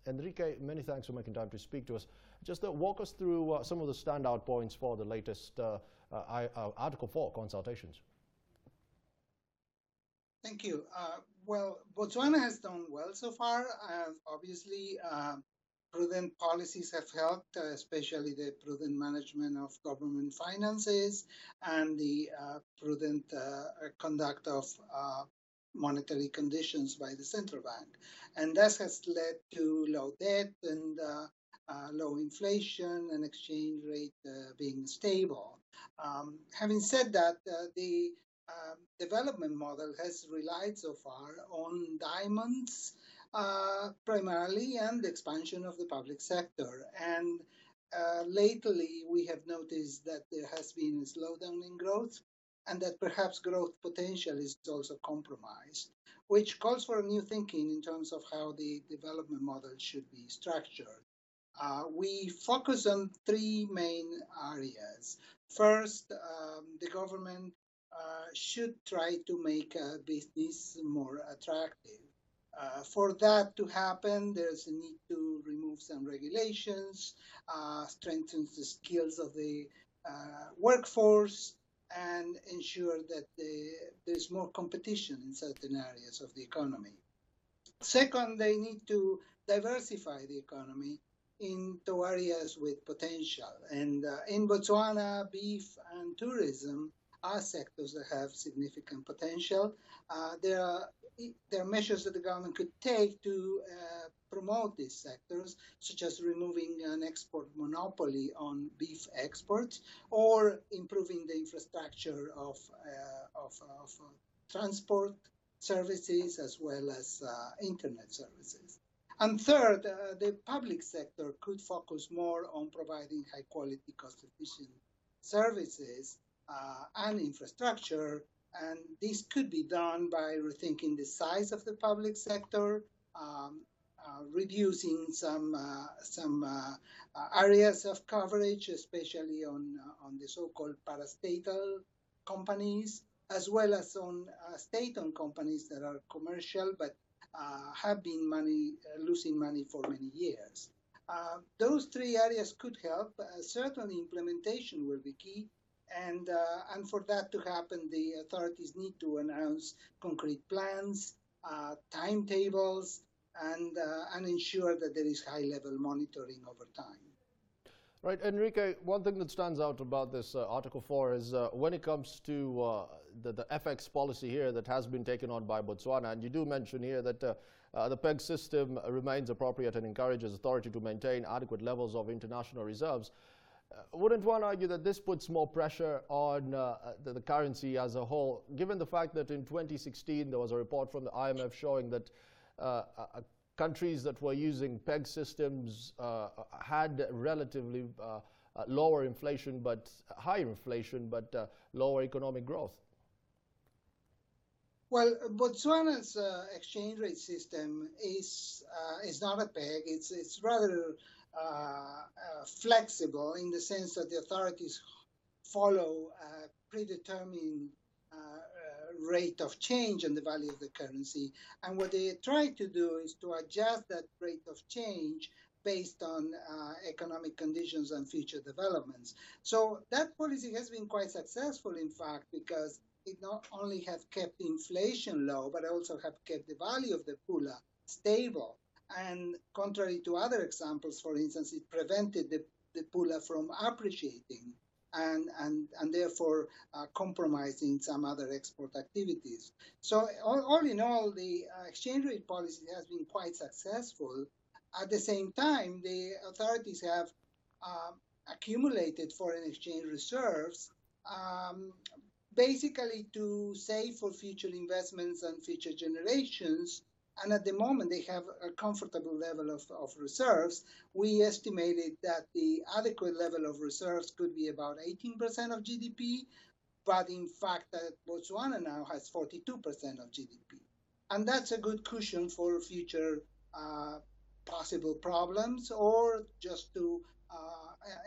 Enrique, many thanks for making time to speak to us. Just walk us through some of the standout points for the latest Article 4 consultations. Thank you. Well, Botswana has done well so far. Obviously, prudent policies have helped, especially the prudent management of government finances and the prudent conduct of monetary conditions by the central bank. And that has led to low debt and low inflation and exchange rate being stable. Having said that, the development model has relied so far on diamonds primarily and the expansion of the public sector. And lately, we have noticed that there has been a slowdown in growth and that perhaps growth potential is also compromised, which calls for new thinking in terms of how the development model should be structured. We focus on three main areas. First, the government should try to make business more attractive. For that to happen, there's a need to remove some regulations, strengthen the skills of the workforce, and ensure that there's more competition in certain areas of the economy. Second, they need to diversify the economy into areas with potential. And in Botswana, beef and tourism are sectors that have significant potential. There are measures that the government could take to promote these sectors, such as removing an export monopoly on beef exports or improving the infrastructure of transport services as well as internet services. And third, the public sector could focus more on providing high-quality, cost-efficient services and infrastructure, and this could be done by rethinking the size of the public sector, reducing some areas of coverage, especially on the so-called parastatal companies, as well as on state-owned companies that are commercial but have been losing money for many years. Those three areas could help. Certainly, implementation will be key. And for that to happen, the authorities need to announce concrete plans, timetables, and ensure that there is high-level monitoring over time. Right, Enrique, one thing that stands out about this Article 4 is when it comes to the FX policy here that has been taken on by Botswana, and you do mention here that the PEG system remains appropriate and encourages authority to maintain adequate levels of international reserves. Wouldn't one argue that this puts more pressure on the currency as a whole, given the fact that in 2016 there was a report from the IMF showing that countries that were using PEG systems had relatively lower inflation, but higher inflation, but lower economic growth? Well, Botswana's exchange rate system is not a PEG. It's rather flexible in the sense that the authorities follow a predetermined rate of change in the value of the currency. And what they try to do is to adjust that rate of change based on economic conditions and future developments. So that policy has been quite successful, in fact, because it not only have kept inflation low, but also have kept the value of the pula stable. And contrary to other examples, for instance, it prevented the pula from appreciating and therefore compromising some other export activities. So all in all, the exchange rate policy has been quite successful. At the same time, the authorities have accumulated foreign exchange reserves basically to save for future investments and future generations. And at the moment, they have a comfortable level of reserves. We estimated that the adequate level of reserves could be about 18% of GDP, but in fact, Botswana now has 42% of GDP. And that's a good cushion for future possible problems or just to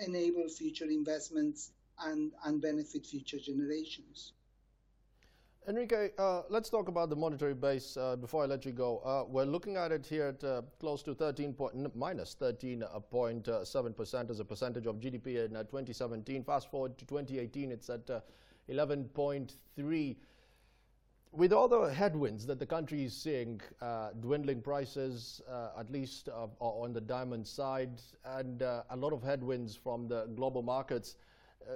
enable future investments and benefit future generations. Enrique, let's talk about the monetary base before I let you go. We're looking at it here at close to minus 13.7% as a percentage of GDP in 2017. Fast forward to 2018, it's at 11.3. With all the headwinds that the country is seeing, dwindling prices, at least on the diamond side, and a lot of headwinds from the global markets,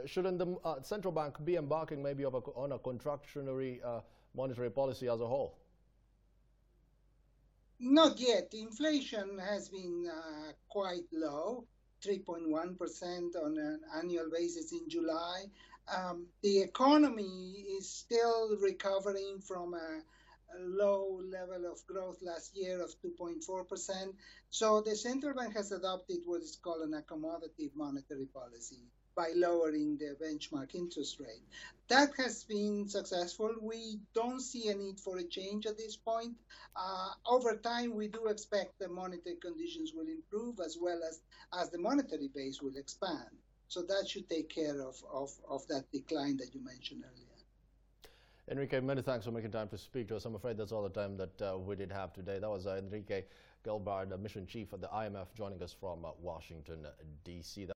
shouldn't the central bank be embarking maybe on a contractionary monetary policy as a whole? Not yet. Inflation has been quite low, 3.1% on an annual basis in July. The economy is still recovering from a low level of growth last year of 2.4%. So the central bank has adopted what is called an accommodative monetary policy by lowering the benchmark interest rate. That has been successful. We don't see a need for a change at this point. Over time, we do expect the monetary conditions will improve as well as the monetary base will expand. So that should take care of that decline that you mentioned earlier. Enrique, many thanks for making time to speak to us. I'm afraid that's all the time that we did have today. That was Enrique Glbard, Mission Chief at the IMF, joining us from Washington, D.C.